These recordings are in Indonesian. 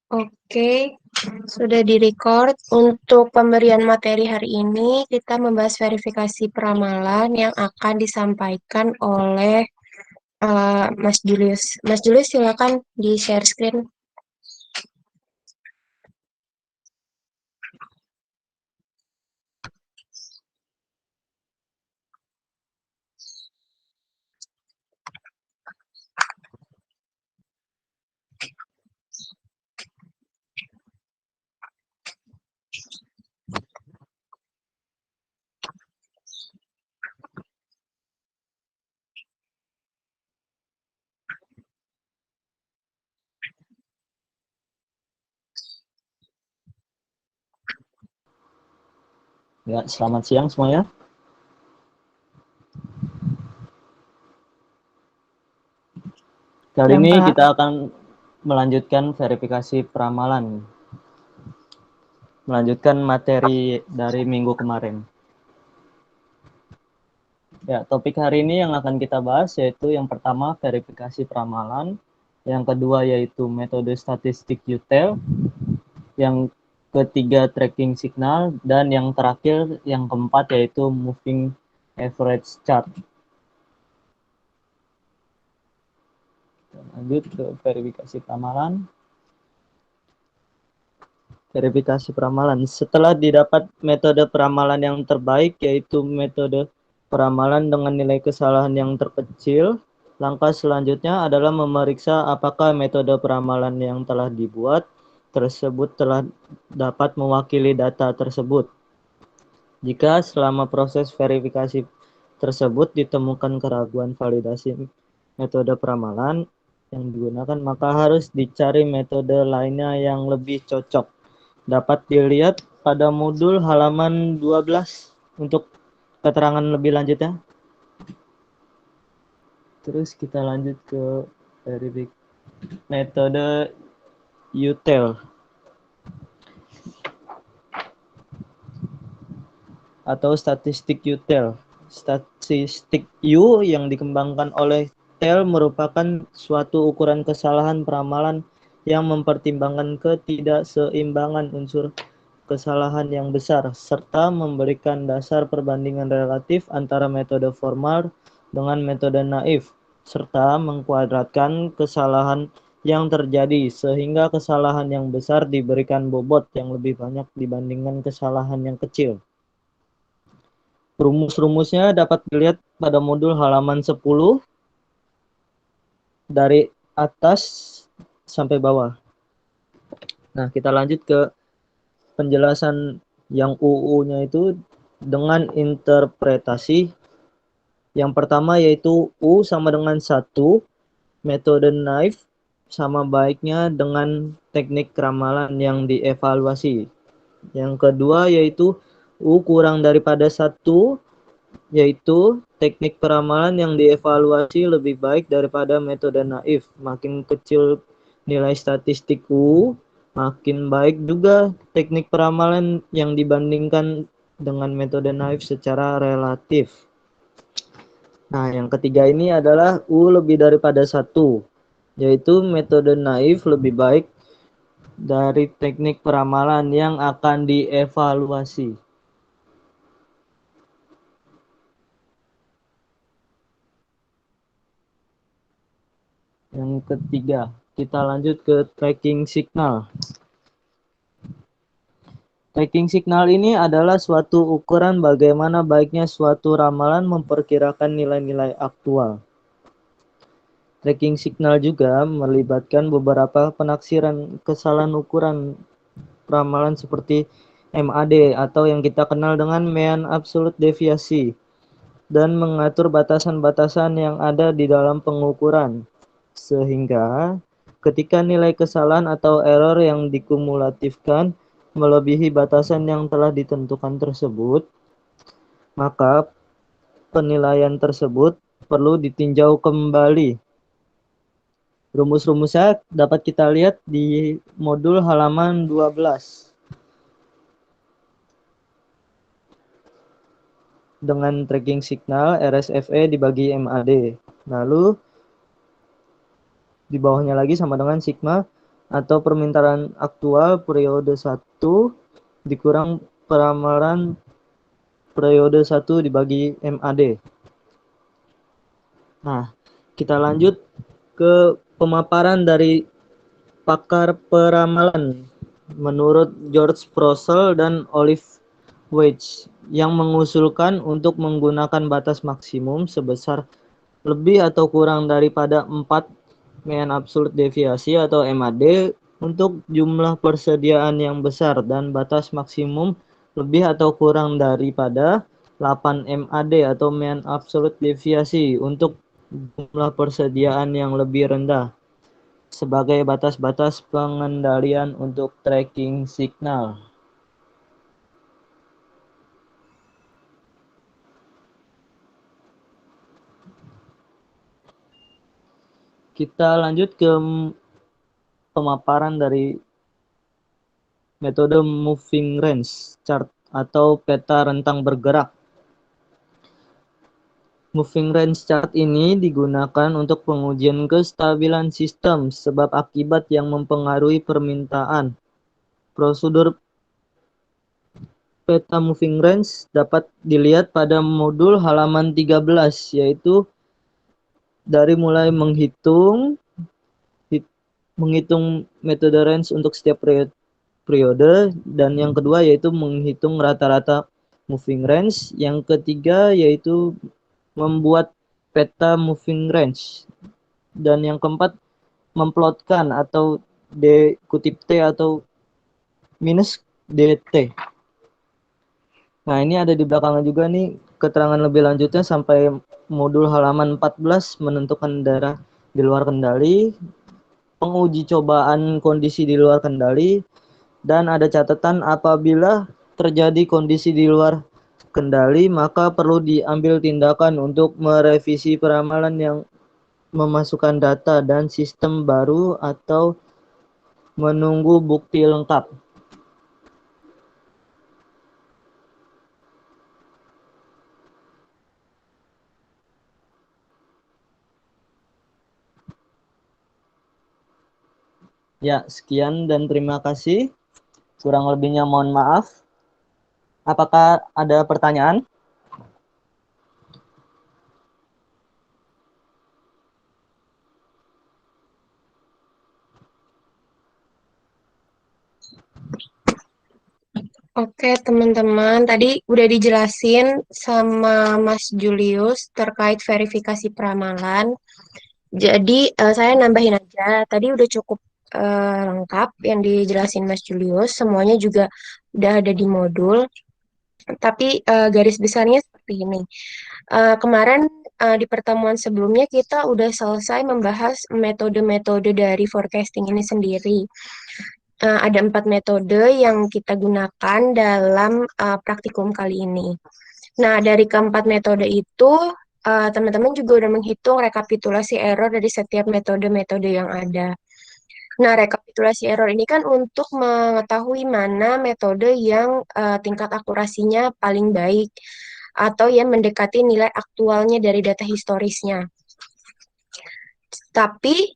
Oke, sudah direcord. Untuk pemberian materi hari ini, kita membahas verifikasi peramalan yang akan disampaikan oleh Mas Julius. Mas Julius, silakan di-share screen. Ya, selamat siang semuanya. Kali ini kita akan melanjutkan verifikasi peramalan. Melanjutkan materi dari minggu kemarin. Ya, topik hari ini yang akan kita bahas yaitu yang pertama verifikasi peramalan, yang kedua yaitu metode statistik UTEL, yang ketiga tracking signal, dan yang terakhir yang keempat yaitu moving average chart. Lanjut ke verifikasi peramalan. Verifikasi peramalan. Setelah didapat metode peramalan yang terbaik, yaitu metode peramalan dengan nilai kesalahan yang terkecil, langkah selanjutnya adalah memeriksa apakah metode peramalan yang telah dibuat tersebut telah dapat mewakili data tersebut. Jika selama proses verifikasi tersebut ditemukan keraguan validasi metode peramalan yang digunakan, maka harus dicari metode lainnya yang lebih cocok. Dapat dilihat pada modul halaman 12 untuk keterangan lebih lanjutnya. Terus kita lanjut ke metode UTEL atau statistik UTEL. Statistik U yang dikembangkan oleh TEL merupakan suatu ukuran kesalahan peramalan yang mempertimbangkan ketidakseimbangan unsur kesalahan yang besar serta memberikan dasar perbandingan relatif antara metode formal dengan metode naif serta mengkuadratkan kesalahan yang terjadi sehingga kesalahan yang besar diberikan bobot yang lebih banyak dibandingkan kesalahan yang kecil. Rumus-rumusnya dapat dilihat pada modul halaman 10 dari atas sampai bawah. Nah, kita lanjut ke penjelasan yang UU-nya itu dengan interpretasi. Yang pertama yaitu U sama dengan 1, metode naive sama baiknya dengan teknik keramalan yang dievaluasi. Yang kedua yaitu U kurang daripada 1, yaitu teknik peramalan yang dievaluasi lebih baik daripada metode naif. Makin kecil nilai statistik U, makin baik juga teknik peramalan yang dibandingkan dengan metode naif secara relatif. Nah, yang ketiga ini adalah U lebih daripada 1, yaitu metode naif lebih baik dari teknik peramalan yang akan dievaluasi. Yang ketiga, kita lanjut ke tracking signal. Tracking signal ini adalah suatu ukuran bagaimana baiknya suatu ramalan memperkirakan nilai-nilai aktual. Tracking signal juga melibatkan beberapa penaksiran kesalahan ukuran ramalan seperti MAD atau yang kita kenal dengan mean absolute deviasi dan mengatur batasan-batasan yang ada di dalam pengukuran. Sehingga ketika nilai kesalahan atau error yang dikumulatifkan melebihi batasan yang telah ditentukan tersebut, maka penilaian tersebut perlu ditinjau kembali. Rumus-rumusnya dapat kita lihat di modul halaman 12. Dengan tracking signal RSFE dibagi MAD. Lalu di bawahnya lagi sama dengan sigma atau permintaan aktual periode 1 dikurang peramalan periode 1 dibagi MAD. Nah, kita lanjut ke pemaparan dari pakar peramalan menurut George Purcell dan Olive Weitz yang mengusulkan untuk menggunakan batas maksimum sebesar lebih atau kurang daripada 4 mean absolute deviasi atau MAD untuk jumlah persediaan yang besar dan batas maksimum lebih atau kurang daripada 8 MAD atau mean absolute deviasi untuk jumlah persediaan yang lebih rendah sebagai batas-batas pengendalian untuk tracking signal. Kita lanjut ke pemaparan dari metode moving range chart atau peta rentang bergerak. Moving range chart ini digunakan untuk pengujian kestabilan sistem sebab akibat yang mempengaruhi permintaan. Prosedur peta moving range dapat dilihat pada modul halaman 13, yaitu dari mulai menghitung metode range untuk setiap periode, dan yang kedua yaitu menghitung rata-rata moving range, yang ketiga yaitu membuat peta moving range, dan yang keempat memplotkan atau D kutip T atau minus DT. Nah, ini ada di belakangnya juga nih keterangan lebih lanjutnya sampai modul halaman 14 menentukan daerah di luar kendali, penguji cobaan kondisi di luar kendali, dan ada catatan apabila terjadi kondisi di luar kendali maka perlu diambil tindakan untuk merevisi peramalan yang memasukkan data dan sistem baru atau menunggu bukti lengkap. Ya, sekian dan terima kasih. Kurang lebihnya mohon maaf. Apakah ada pertanyaan? Oke, teman-teman, tadi udah dijelasin sama Mas Julius terkait verifikasi peramalan. Jadi, saya nambahin aja. Tadi udah cukup lengkap yang dijelasin Mas Julius. Semuanya juga udah ada di modul. Tapi garis besarnya seperti ini. Kemarin di pertemuan sebelumnya kita udah selesai membahas metode-metode dari forecasting ini sendiri. Ada 4 metode yang kita gunakan dalam praktikum kali ini. Nah, dari keempat metode itu, teman-teman juga udah menghitung rekapitulasi error dari setiap metode-metode yang ada. Nah, rekapitulasi error ini kan untuk mengetahui mana metode yang tingkat akurasinya paling baik atau yang mendekati nilai aktualnya dari data historisnya. Tapi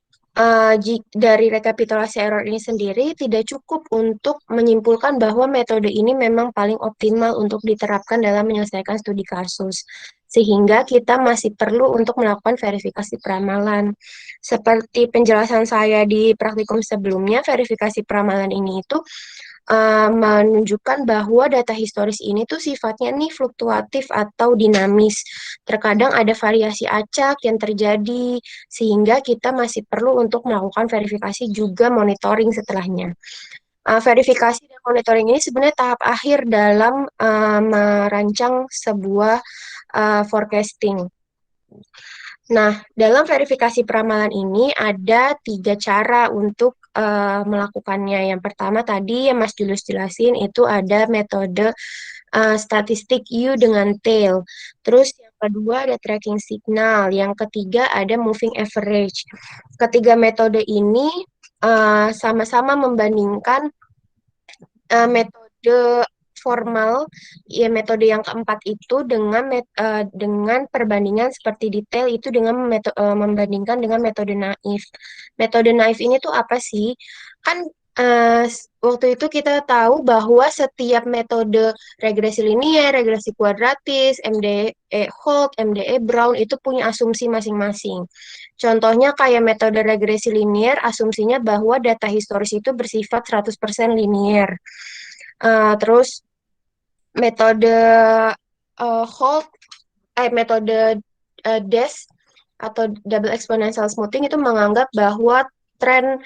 dari rekapitulasi error ini sendiri tidak cukup untuk menyimpulkan bahwa metode ini memang paling optimal untuk diterapkan dalam menyelesaikan studi kasus. Sehingga kita masih perlu untuk melakukan verifikasi peramalan. Seperti penjelasan saya di praktikum sebelumnya, verifikasi peramalan ini itu menunjukkan bahwa data historis ini tuh sifatnya nih fluktuatif atau dinamis. Terkadang ada variasi acak yang terjadi, sehingga kita masih perlu untuk melakukan verifikasi juga monitoring setelahnya. Verifikasi dan monitoring ini sebenarnya tahap akhir dalam merancang sebuah forecasting. Nah, dalam verifikasi peramalan ini ada 3 cara untuk melakukannya. Yang pertama tadi yang Mas Julius jelasin itu ada metode statistik U dengan tail. Terus yang kedua ada tracking signal. Yang ketiga ada moving average. Ketiga metode ini sama-sama membandingkan metode formal, ya metode yang keempat itu dengan perbandingan seperti detail itu dengan membandingkan dengan metode naif. Metode naif ini tuh apa sih? Kan waktu itu kita tahu bahwa setiap metode regresi linier, regresi kuadratis, MDE Holt, MDE Brown itu punya asumsi masing-masing. Contohnya kayak metode regresi linier, asumsinya bahwa data historis itu bersifat 100% linier. Terus metode Holt, metode DES atau double exponential smoothing itu menganggap bahwa tren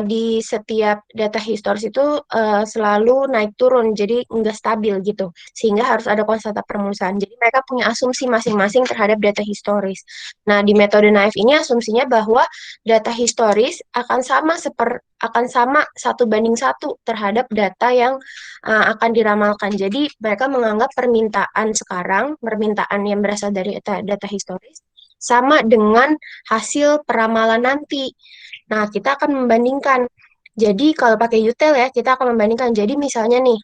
di setiap data historis itu selalu naik turun, jadi nggak stabil gitu, sehingga harus ada konstanta permulaan. Jadi mereka punya asumsi masing-masing terhadap data historis. Nah, di metode naif ini asumsinya bahwa data historis akan sama 1:1 terhadap data yang akan diramalkan. Jadi mereka menganggap permintaan yang berasal dari data historis sama dengan hasil peramalan nanti. Nah, kita akan membandingkan. Jadi kalau pakai UTIL ya, kita akan membandingkan. Jadi misalnya nih,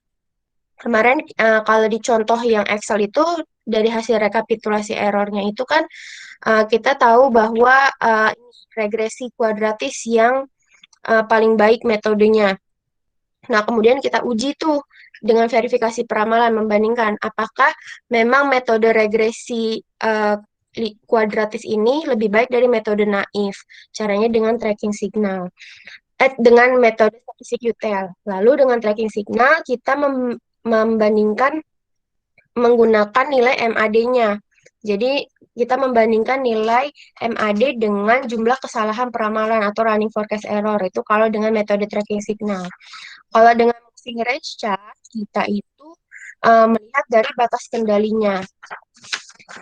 kemarin kalau di contoh yang Excel itu dari hasil rekapitulasi errornya itu kan kita tahu bahwa regresi kuadratis yang paling baik metodenya. Nah, kemudian kita uji tuh dengan verifikasi peramalan membandingkan apakah memang metode regresi kuadratis ini lebih baik dari metode naif. Caranya dengan tracking signal. Dengan metode statistik UTL. Lalu dengan tracking signal kita membandingkan menggunakan nilai MAD-nya. Jadi kita membandingkan nilai MAD dengan jumlah kesalahan peramalan atau running forecast error itu kalau dengan metode tracking signal. Kalau dengan moving range chart kita itu melihat dari batas kendalinya.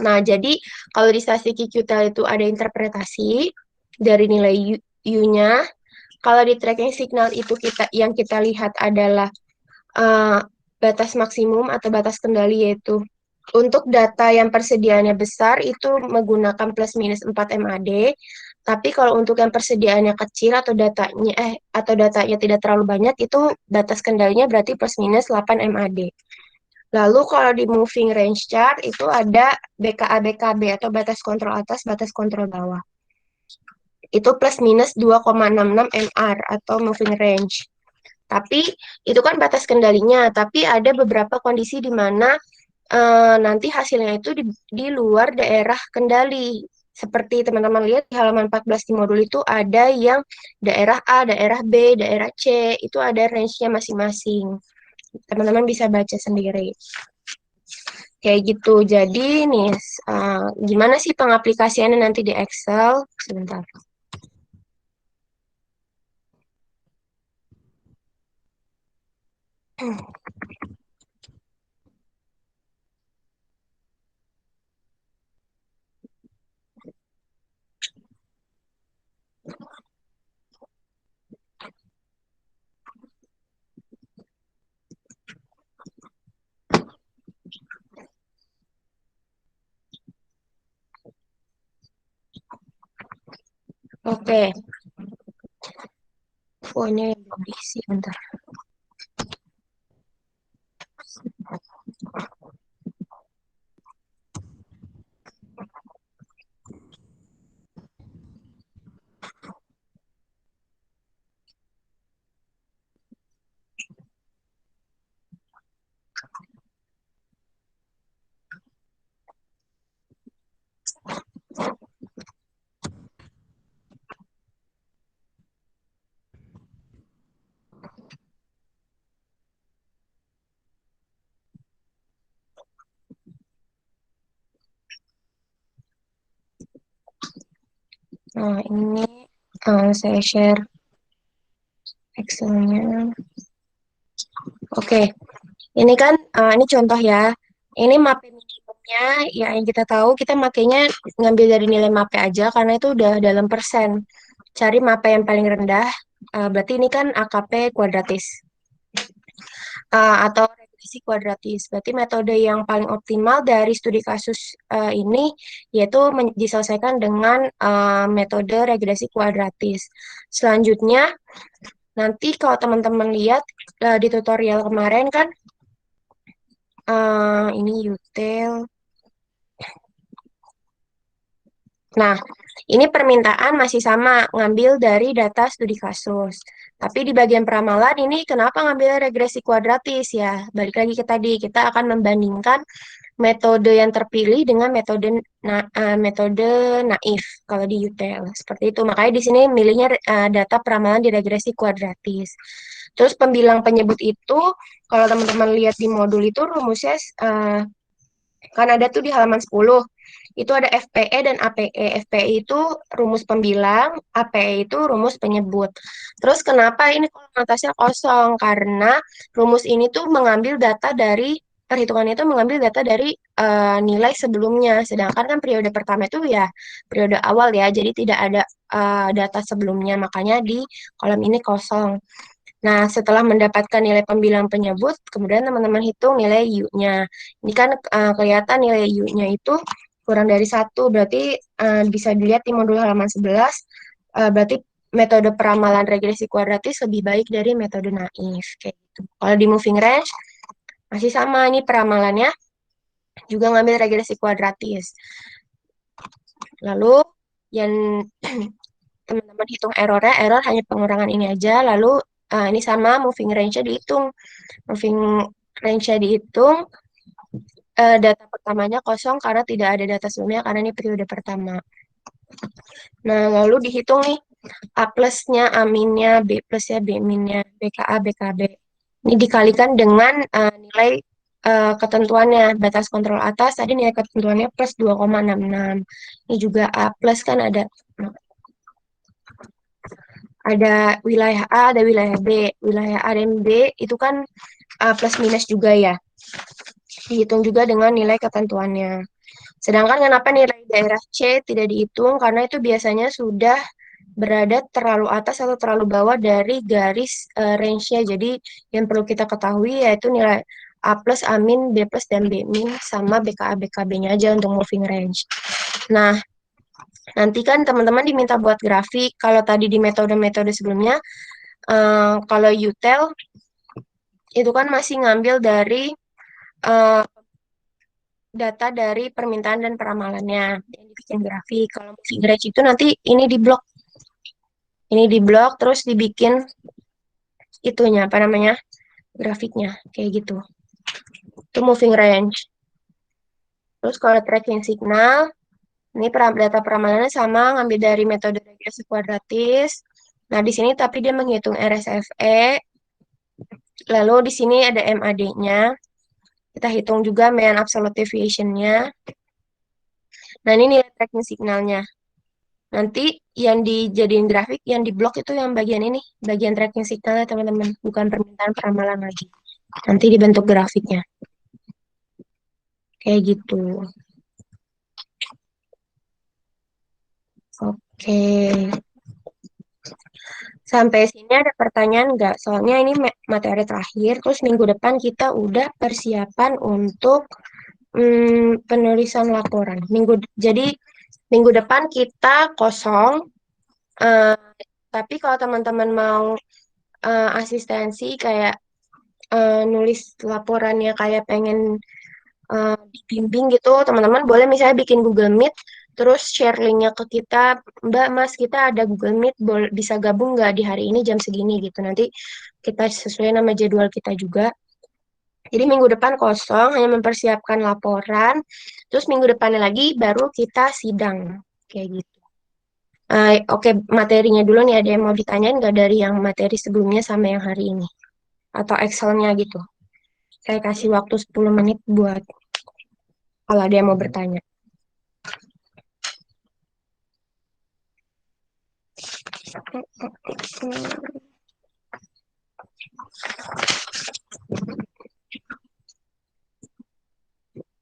Nah, jadi kalau di statistik QTL itu ada interpretasi dari nilai U-nya. Kalau di tracking signal itu yang kita lihat adalah batas maksimum atau batas kendali, yaitu untuk data yang persediaannya besar itu menggunakan plus minus 4 MAD. Tapi kalau untuk yang persediaannya kecil atau datanya tidak terlalu banyak itu batas kendalinya berarti plus minus 8 MAD. Lalu kalau di moving range chart itu ada BKA-BKB atau batas kontrol atas, batas kontrol bawah. Itu plus minus 2,66 MR atau moving range. Tapi itu kan batas kendalinya, tapi ada beberapa kondisi di mana nanti hasilnya itu di luar daerah kendali. Seperti teman-teman lihat di halaman 14 di modul itu ada yang daerah A, daerah B, daerah C, itu ada range-nya masing-masing. Teman-teman bisa baca sendiri. Kayak gitu. Jadi nih, gimana sih pengaplikasiannya nanti di Excel? Sebentar. Oke. Oh, ini yang belum diisi, bentar. Nah, ini saya share Excel-nya. Oke, ini kan ini contoh ya. Ini MAPE minimumnya, ya yang kita tahu kita makainya ngambil dari nilai MAPE aja karena itu udah dalam persen. Cari MAPE yang paling rendah, berarti ini kan AKP kuadratis. Atau regresi kuadratis. Berarti metode yang paling optimal dari studi kasus ini yaitu diselesaikan dengan metode regresi kuadratis. Selanjutnya, nanti kalau teman-teman lihat di tutorial kemarin kan Ini util. Nah, ini permintaan masih sama, ngambil dari data studi kasus. Tapi di bagian peramalan ini kenapa ngambil regresi kuadratis ya? Balik lagi ke tadi, kita akan membandingkan metode yang terpilih dengan metode naif kalau di UTL. Seperti itu. Makanya di sini milihnya data peramalan di regresi kuadratis. Terus pembilang penyebut itu, kalau teman-teman lihat di modul itu rumusnya kan ada tuh di halaman 10. Itu ada FPE dan APE. FPE itu rumus pembilang, APE itu rumus penyebut. Terus kenapa ini konotasinya kosong? Karena rumus ini tuh mengambil data dari perhitungan itu mengambil data dari nilai sebelumnya. Sedangkan kan periode pertama itu ya periode awal ya, jadi tidak ada data sebelumnya. Makanya di kolom ini kosong. Nah, setelah mendapatkan nilai pembilang penyebut, kemudian teman-teman hitung nilai U-nya. Ini kan kelihatan nilai U-nya itu kurang dari satu, berarti bisa dilihat di modul halaman 11, berarti metode peramalan regresi kuadratis lebih baik dari metode naif. Kayak gitu. Kalau di moving range, masih sama, ini peramalannya juga ngambil regresi kuadratis. Lalu, yang teman-teman hitung errornya, error hanya pengurangan ini aja, lalu ini sama moving range-nya dihitung. Moving range-nya dihitung, data pertamanya kosong karena tidak ada data sebelumnya karena ini periode pertama. Nah, lalu dihitung nih A plusnya, A minnya, B plusnya, B minnya, BKA, BKB. Ini dikalikan dengan nilai ketentuannya, batas kontrol atas, tadi nilai ketentuannya plus 2,66. Ini juga A plus kan ada wilayah A, ada wilayah B. Wilayah A dan B itu kan plus minus juga ya. Dihitung juga dengan nilai ketentuannya. Sedangkan kenapa nilai daerah C tidak dihitung? Karena itu biasanya sudah berada terlalu atas atau terlalu bawah dari garis range-nya. Jadi yang perlu kita ketahui yaitu nilai A plus, A min, B plus, dan B min sama BKA, BKB-nya aja untuk moving range. Nah, nanti kan teman-teman diminta buat grafik. Kalau tadi di metode-metode sebelumnya, kalau UTEL itu kan masih ngambil dari uh, data dari permintaan dan peramalannya yang dibikin grafik. Kalau moving range itu nanti ini di blok terus dibikin itunya apa namanya grafiknya kayak gitu. Itu moving range. Terus kalau tracking signal, ini data peramalannya sama ngambil dari metode regresi kuadratis. Nah, di sini tapi dia menghitung RSFE. Lalu di sini ada MAD-nya. Kita hitung juga mean absolute deviation-nya. Nah, ini nilai tracking signalnya. Nanti yang dijadiin grafik, yang di blok itu yang bagian ini, bagian tracking signalnya teman-teman, bukan permintaan peramalan lagi. Nanti dibentuk grafiknya. Kayak gitu. Oke. Sampai sini ada pertanyaan nggak? Soalnya ini materi terakhir, terus minggu depan kita udah persiapan untuk penulisan laporan. Jadi minggu depan kita kosong, eh, tapi kalau teman-teman mau asistensi kayak nulis laporannya kayak pengen dibimbing gitu, teman-teman boleh misalnya bikin Google Meet, terus share linknya ke kita, Mbak, Mas, kita ada Google Meet, bisa gabung nggak di hari ini jam segini gitu. Nanti kita sesuai nama jadwal kita juga. Jadi minggu depan kosong, hanya mempersiapkan laporan, terus minggu depannya lagi baru kita sidang, kayak gitu. Oke, materinya dulu nih, ada yang mau ditanyain nggak dari yang materi sebelumnya sama yang hari ini? Atau Excel-nya gitu. Saya kasih waktu 10 menit buat kalau ada yang mau bertanya.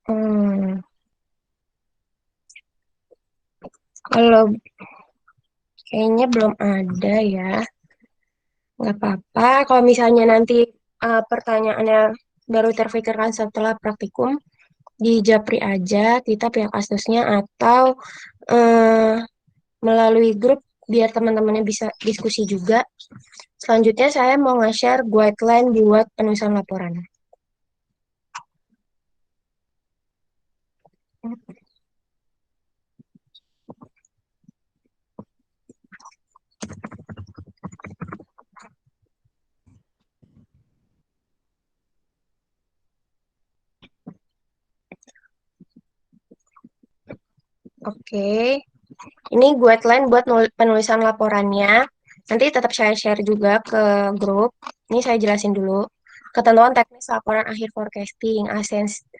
Hmm, kalau kayaknya belum ada ya. Nggak apa-apa. Kalau misalnya nanti pertanyaannya baru terfikirkan setelah praktikum, di Japri aja, kita pihak asesnya, atau eh, melalui grup biar teman-temannya bisa diskusi juga. Selanjutnya saya mau nge-share guideline buat penulisan laporan. Oke, ini guideline buat penulisan laporannya. Nanti tetap saya share juga ke grup. Ini saya jelasin dulu. Ketentuan teknis laporan akhir forecasting.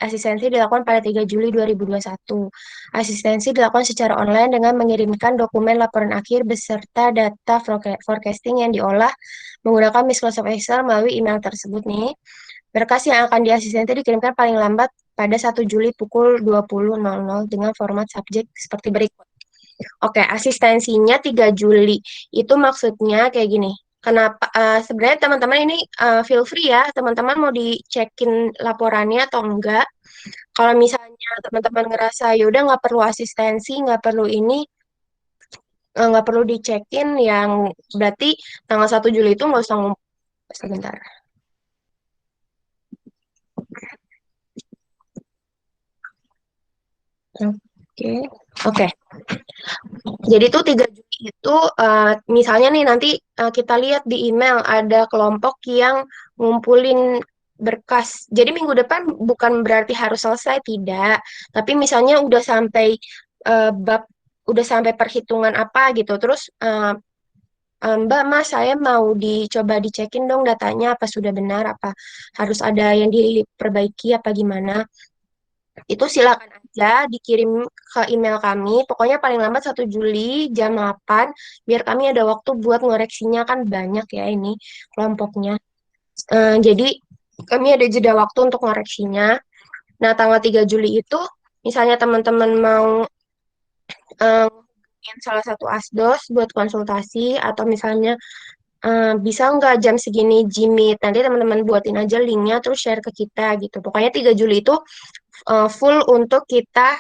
Asistensi dilakukan pada 3 Juli 2021. Asistensi dilakukan secara online dengan mengirimkan dokumen laporan akhir beserta data forecasting yang diolah menggunakan Microsoft Excel melalui email tersebut nih. Berkas yang akan diasistensi dikirimkan paling lambat pada 1 Juli pukul 20.00 dengan format subjek seperti berikut. Oke, asistensinya 3 Juli. Itu maksudnya kayak gini. Kenapa sebenarnya teman-teman ini feel free ya, teman-teman mau dicekin laporannya atau enggak. Kalau misalnya teman-teman ngerasa ya udah nggak perlu asistensi, nggak perlu ini, nggak perlu dicekin, yang berarti tanggal 1 Juli itu nggak usah sebentar. Oke, oke. Jadi tuh 3 Juli itu misalnya nih nanti kita lihat di email ada kelompok yang ngumpulin berkas. Jadi minggu depan bukan berarti harus selesai, tidak. Tapi misalnya udah sampai bab, udah sampai perhitungan apa gitu. Terus Mbak, Mas, saya mau dicoba dicekin dong datanya apa sudah benar, apa harus ada yang diperbaiki apa gimana. Itu silakan aja dikirim ke email kami. Pokoknya paling lambat 1 Juli jam 8, biar kami ada waktu buat ngoreksinya, kan banyak ya ini kelompoknya. Jadi kami ada jeda waktu untuk ngoreksinya. Nah, tanggal 3 Juli itu misalnya teman-teman mau hubungin salah satu asdos buat konsultasi atau misalnya bisa nggak jam segini Jimit, nanti teman-teman buatin aja linknya terus share ke kita gitu. Pokoknya 3 Juli itu full untuk kita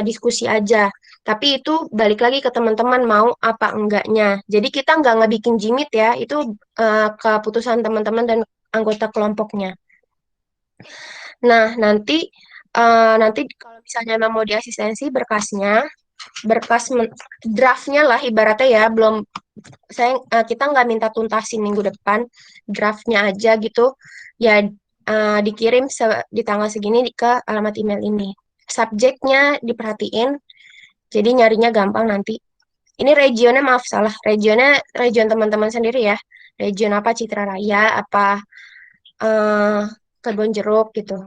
diskusi aja. Tapi itu balik lagi ke teman-teman mau apa enggaknya. Jadi kita nggak ngebikin jimit ya, itu keputusan teman-teman dan anggota kelompoknya. Nah, nanti kalau misalnya memang mau diasistensi berkasnya, draftnya lah ibaratnya ya, belum kita nggak minta tuntasin minggu depan, draftnya aja gitu ya, dikirim di tanggal segini ke alamat email ini. Subjeknya diperhatiin, jadi nyarinya gampang nanti. Ini regionnya, maaf salah, region teman-teman sendiri ya. Region apa, Citra Raya apa eh Kebon Jeruk gitu.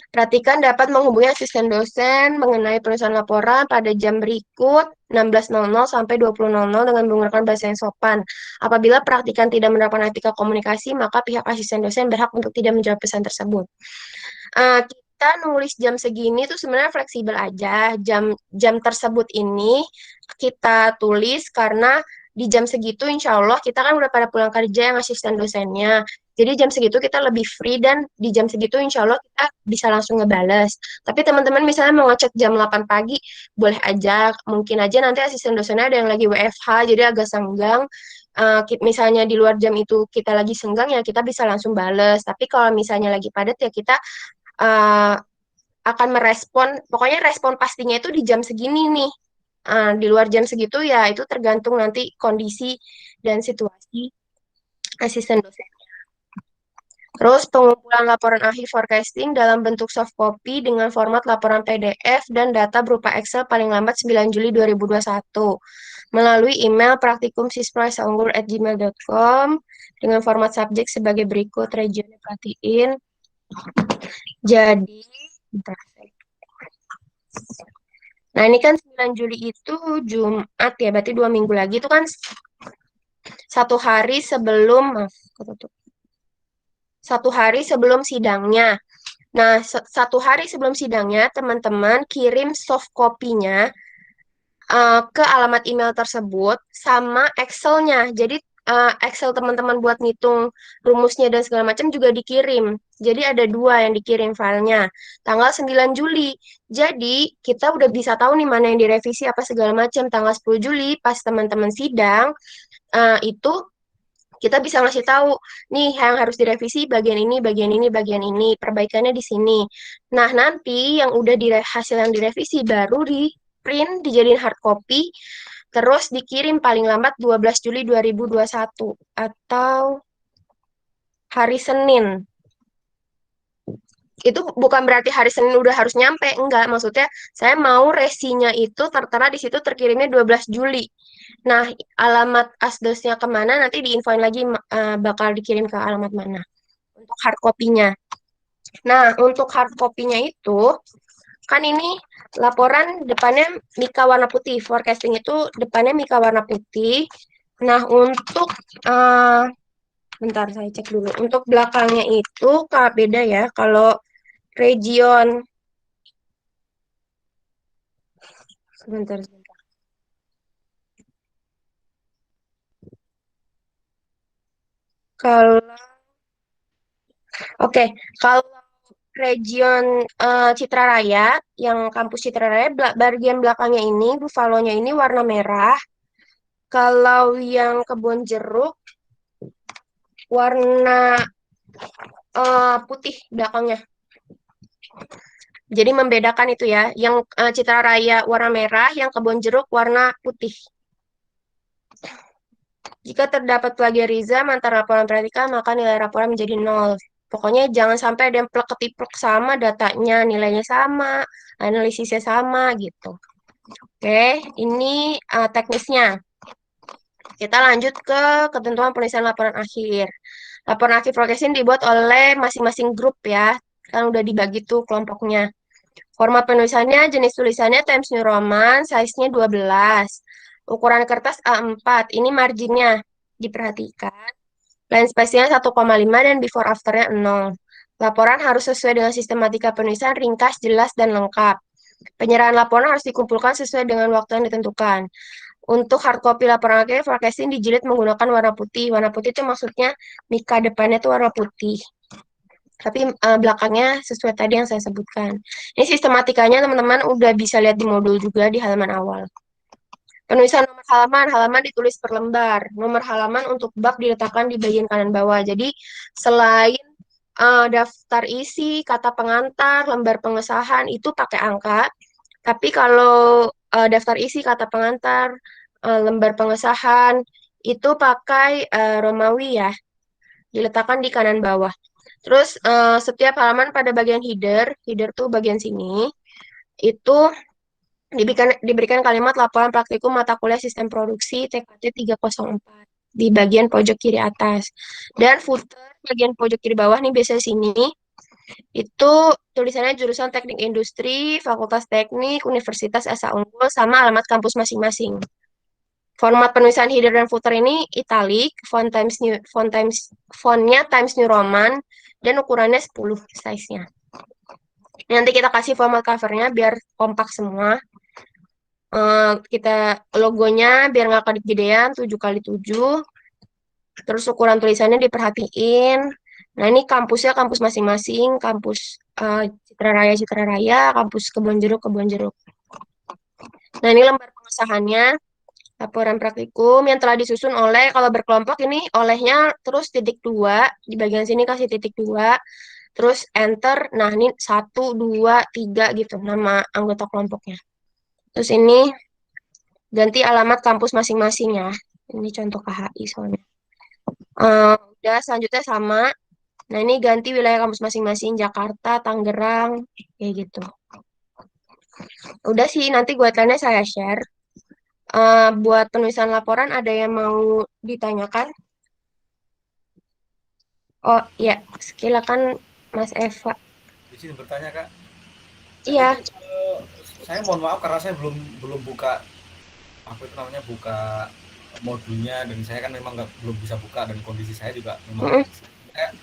Perhatikan dapat menghubungi asisten dosen mengenai penulisan laporan pada jam berikut 16.00 sampai 20.00 dengan menggunakan bahasa yang sopan. Apabila praktikan tidak menerapkan etika komunikasi, maka pihak asisten dosen berhak untuk tidak menjawab pesan tersebut. Kita nulis jam segini tuh sebenarnya fleksibel aja. Jam tersebut ini kita tulis karena di jam segitu insya Allah kita kan udah pada pulang kerja yang asisten dosennya. Jadi jam segitu kita lebih free dan di jam segitu insya Allah kita bisa langsung ngebales. Tapi teman-teman misalnya mau ngecek jam 8 pagi, boleh aja. Mungkin aja nanti asisten dosennya ada yang lagi WFH, jadi agak senggang. Misalnya di luar jam itu kita lagi senggang ya kita bisa langsung bales. Tapi kalau misalnya lagi padat ya kita uh, akan merespon, pokoknya respon pastinya itu di jam segini nih. Di luar jam segitu ya itu tergantung nanti kondisi dan situasi asisten dosen. Terus pengumpulan laporan akhir forecasting dalam bentuk soft copy dengan format laporan PDF dan data berupa Excel paling lambat 9 Juli 2021 melalui email praktikumsispraisaunggur@gmail.com dengan format subjek sebagai berikut, regionnya perhatiin. Jadi, nah ini kan 9 Juli itu Jumat ya, berarti 2 minggu lagi itu kan satu hari sebelum, maaf, ketutup. Satu hari sebelum sidangnya. Nah, satu hari sebelum sidangnya, teman-teman kirim soft copy-nya ke alamat email tersebut sama Excel-nya. Jadi Excel teman-teman buat ngitung rumusnya dan segala macam juga dikirim. Jadi ada dua yang dikirim filenya. Tanggal 9 Juli. Jadi kita udah bisa tahu nih mana yang direvisi apa segala macam. Tanggal 10 Juli pas teman-teman sidang itu kita bisa ngasih tahu nih yang harus direvisi bagian ini, bagian ini, bagian ini, perbaikannya di sini. Nah, nanti yang udah hasil yang direvisi baru di print, dijadiin hard copy, terus dikirim paling lambat 12 Juli 2021 atau hari Senin. itu bukan berarti hari Senin udah harus nyampe, enggak. Maksudnya saya mau resinya itu tertera di situ terkirimnya 12 Juli. Nah, alamat asdosnya kemana nanti diinfoin lagi bakal dikirim ke alamat mana untuk hard copy-nya. Nah, untuk hard copy-nya itu kan ini laporan depannya Mika warna putih, forecasting itu depannya Mika warna putih. Nah, untuk bentar saya cek dulu. Untuk belakangnya itu Kak beda ya. Kalau region sebentar. Kalau oke, kalau region Citra Raya, yang kampus Citra Raya, bagian belakangnya ini, Buffalo-nya ini warna merah. Kalau yang Kebon Jeruk, warna putih belakangnya. Jadi membedakan itu ya, yang Citra Raya warna merah, yang Kebon Jeruk warna putih. Jika terdapat plagiarisme antara laporan praktikal, maka nilai laporan menjadi nol. Pokoknya jangan sampai ada yang plek-ketiplek sama datanya, nilainya sama, analisisnya sama gitu. Oke, ini teknisnya. Kita lanjut ke ketentuan penulisan laporan akhir. Laporan akhir forecasting dibuat oleh masing-masing grup ya. Kan udah dibagi tuh kelompoknya. Format penulisannya, jenis tulisannya Times New Roman, size-nya 12. Ukuran kertas A4, ini marginnya. Diperhatikan. Line space-nya 1,5 dan before after-nya 0. Laporan harus sesuai dengan sistematika penulisan, ringkas, jelas, dan lengkap. Penyerahan laporan harus dikumpulkan sesuai dengan waktu yang ditentukan. Untuk hard copy laporan akhir, forecasting dijilid menggunakan warna putih. Warna putih itu maksudnya mika depannya itu warna putih. Tapi belakangnya sesuai tadi yang saya sebutkan. Ini sistematikanya teman-teman udah bisa lihat di modul juga di halaman awal. Penulisan nomor halaman, halaman ditulis per lembar. Nomor halaman untuk bab diletakkan di bagian kanan bawah. Jadi selain daftar isi, kata pengantar, lembar pengesahan itu pakai angka. Tapi kalau daftar isi, kata pengantar, lembar pengesahan itu pakai Romawi ya, diletakkan di kanan bawah. Terus setiap halaman pada bagian header, header tuh bagian sini, itu diberikan kalimat laporan praktikum mata kuliah sistem produksi TKT 304 di bagian pojok kiri atas. Dan footer bagian pojok kiri bawah nih biasanya sini, itu tulisannya jurusan teknik industri, fakultas teknik, Universitas Asa Unggul, sama alamat kampus masing-masing. Format penulisan header dan footer ini italic, fontnya Times New Roman, dan ukurannya 10 size-nya. Nanti kita kasih format covernya biar kompak semua. Kita logonya biar nggak kegedean 7 kali 7. Terus ukuran tulisannya diperhatiin. Nah, ini kampusnya kampus masing-masing, kampus Citra Raya, kampus Kebon Jeruk. Nah, ini lembar pengesahannya, laporan praktikum yang telah disusun oleh, kalau berkelompok ini olehnya terus titik dua, di bagian sini kasih titik dua, terus enter, nah ini 1, 2, 3 gitu, nama anggota kelompoknya. Terus ini ganti alamat kampus masing-masing ya, ini contoh KHI soalnya. Udah selanjutnya sama. Nah, ini ganti wilayah kampus masing-masing, Jakarta, Tangerang, kayak gitu. Udah sih, nanti guideline-nya saya share. Buat penulisan laporan, ada yang mau ditanyakan? Oh, ya, silakan Mas Eva. Izin bertanya kak, itu Iya, saya mohon maaf karena saya belum belum buka apa itu namanya buka modulnya dan saya kan memang belum bisa buka dan kondisi saya juga memang mm-mm. lagi kayak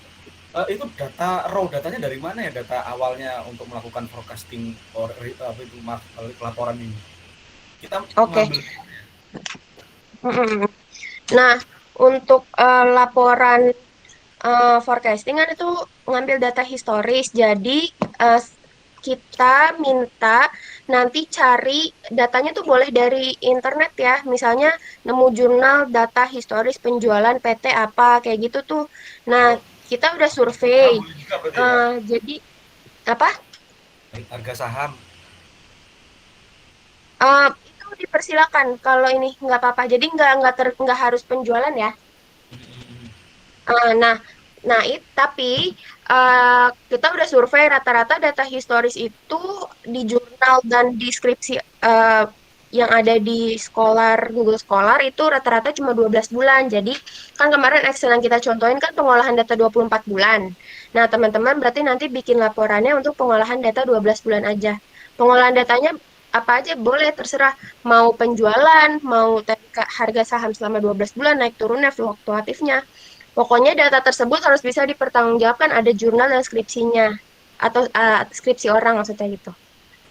itu data raw datanya dari mana ya, data awalnya untuk melakukan forecasting or apa itu laporan ini kita Oke. mengambil. Mm-mm. Nah, untuk laporan forecasting kan itu ngambil data historis. Jadi eh, kita minta nanti cari datanya tuh boleh dari internet ya. Misalnya nemu jurnal data historis penjualan PT apa kayak gitu tuh. Nah, Oh, kita udah harga survei. saham boleh juga berarti ya kak, Jadi apa? harga saham. Itu dipersilakan kalau ini nggak apa-apa. Jadi nggak harus penjualan ya. Nah, Nah, tapi kita udah survei rata-rata data historis itu di jurnal dan di skripsi yang ada di Scholar, Google Scholar itu rata-rata cuma 12 bulan. Jadi kan kemarin Excel yang kita contohin kan pengolahan data 24 bulan. Nah, teman-teman berarti nanti bikin laporannya untuk pengolahan data 12 bulan aja. Pengolahan datanya apa aja boleh terserah, mau penjualan, mau harga saham selama 12 bulan naik turunnya, fluktuatifnya. Pokoknya data tersebut harus bisa dipertanggungjawabkan, ada jurnal dan skripsinya atau skripsi orang maksudnya gitu.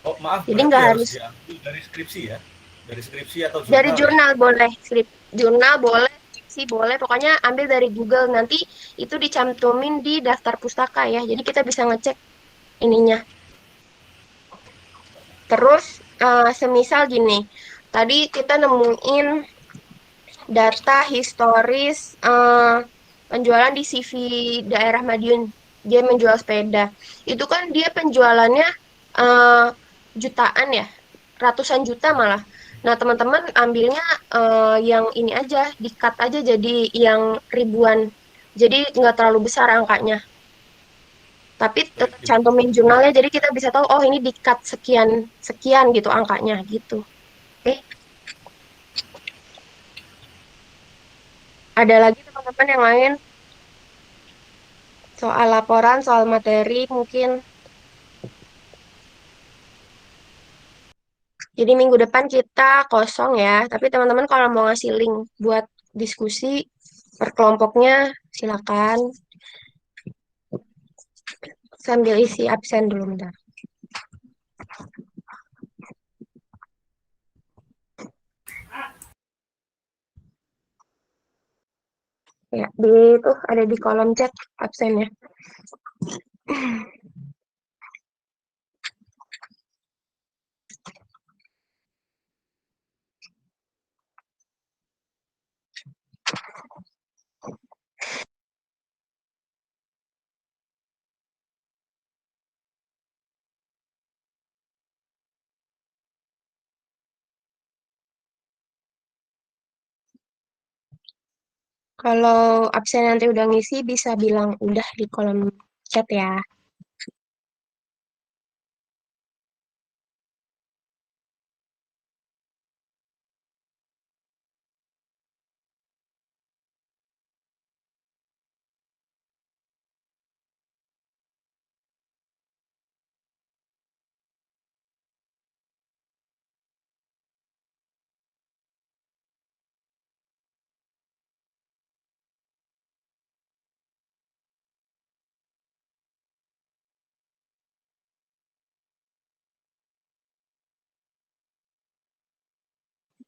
Oh maaf, Jadi berarti nggak harus harus diambil dari skripsi ya, dari skripsi atau dari jurnal ya. jurnal boleh, jurnal boleh, skripsi boleh, pokoknya ambil dari Google nanti itu dicantumin di daftar pustaka ya. Jadi kita bisa ngecek ininya. Terus semisal gini, tadi kita nemuin data historis penjualan di CV daerah Madiun. Dia menjual sepeda. Itu kan dia penjualannya eh, jutaan ya, ratusan juta malah. Nah, teman-teman ambilnya yang ini aja, di-cut aja jadi yang ribuan. Jadi nggak terlalu besar angkanya. Tapi Baik, tetap jadi cantumin jurnalnya, jadi kita bisa tahu, oh ini di-cut sekian, sekian gitu angkanya gitu. Oke, ada lagi teman-teman yang lain? Soal laporan, soal materi mungkin. Jadi minggu depan kita kosong ya. Tapi teman-teman kalau mau ngasih link buat diskusi per kelompoknya silakan. Sambil isi absen dulu bentar. Ya, di itu ada di kolom chat absennya. Kalau absen nanti udah ngisi bisa bilang udah di kolom chat ya.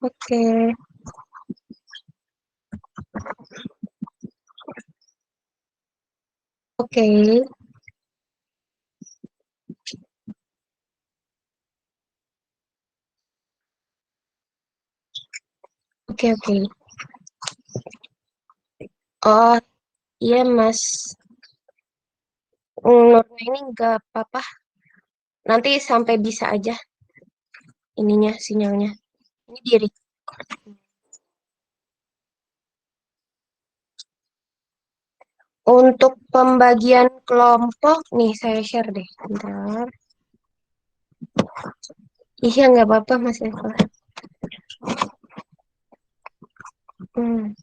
Oke, oke, oke, oke. Oh iya Mas Nurnya ini nggak apa-apa. Nanti sampai bisa aja ininya sinyalnya. Ini diri. Untuk pembagian kelompok, nih saya share deh. Bentar. Iya, nggak apa-apa, Mas Eva. Hmm,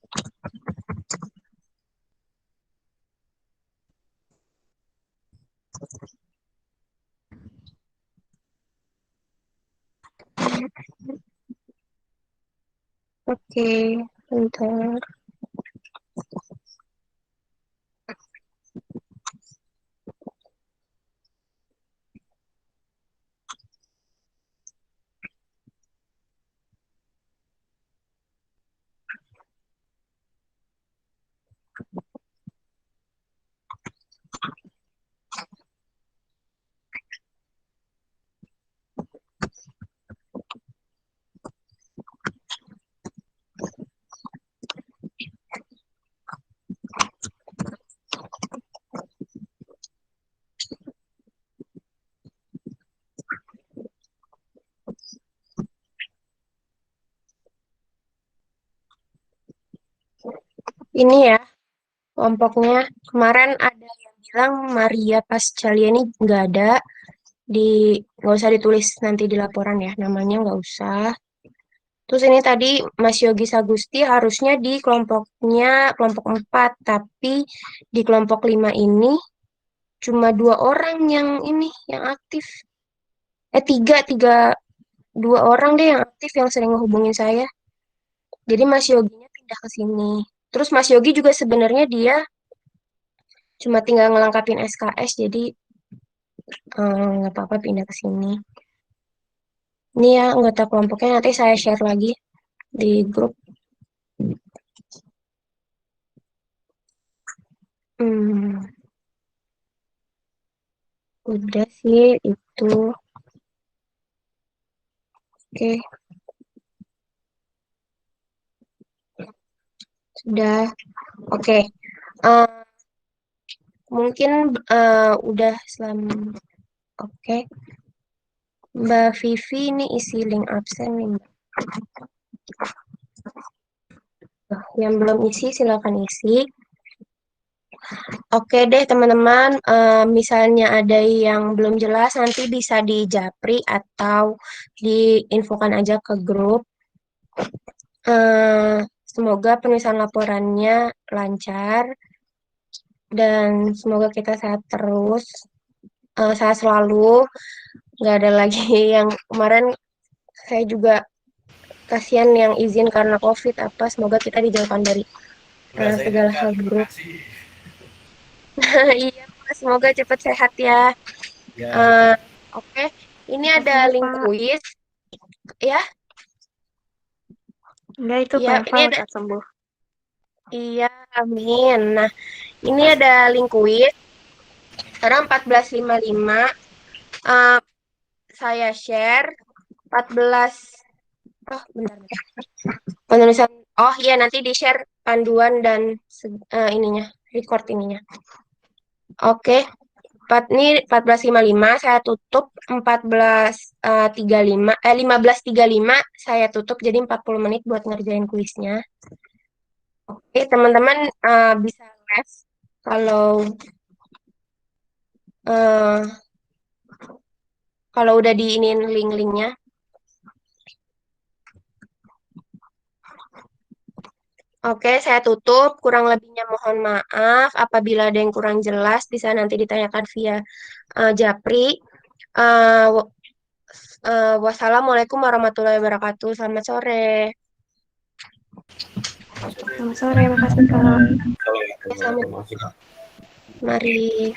oke, bentar. Ini ya. kelompoknya. Kemarin ada yang bilang Maria Pascalia ini nggak ada, nggak usah ditulis nanti di laporan ya, namanya nggak usah. Terus ini tadi Mas Yogi Sagusti harusnya di kelompoknya kelompok 4, tapi di kelompok 5 ini cuma 2 orang yang ini yang aktif. Tiga, 2 orang deh yang aktif yang sering ngehubungin saya. Jadi Mas Yoginya pindah ke sini. Terus Mas Yogi juga sebenarnya dia cuma tinggal ngelengkapin SKS, jadi nggak apa-apa pindah ke sini. Ini ya anggota kelompoknya nanti saya share lagi di grup. Hmm, udah sih itu. Oke, sudah. Oke. Eh, mungkin udah selama. Oke. Mbak Vivi ini isi link absen nih, Mbak. Yang belum isi silakan isi. Oke deh teman-teman, misalnya ada yang belum jelas nanti bisa di japri atau diinfokan aja ke grup. Semoga penulisan laporannya lancar dan semoga kita sehat terus, sehat selalu. Nggak ada lagi yang kemarin saya juga kasihan yang izin karena COVID apa. Semoga kita dijauhkan dari Enggak, saya segala enggak, hal terima buruk. kasih. Iya, Mas, semoga cepat sehat ya. Ya, Eh, Oke, ini ada Makasih, link Pak. kuis ya. Enggak, itu Iya, Pak ini Eva ada. lekas sembuh. Iya, amin. Nah, ini ada link kuis. Sekarang 14.55. Eh, saya share 14. Oh, bentar, bentar. Penulisan. Oh iya, nanti di share panduan dan ininya, record ininya. Oke, 14.55 saya tutup, 15.35 saya tutup, jadi 40 menit buat ngerjain kuisnya. Oke, teman-teman bisa les kalau eh, kalau udah diinin link-linknya. Oke, saya tutup. Kurang lebihnya mohon maaf. Apabila ada yang kurang jelas, bisa nanti ditanyakan via Japri. Eh, Wassalamualaikum warahmatullahi wabarakatuh. Selamat sore. Selamat sore, makasih Kak. Selamat. Mari.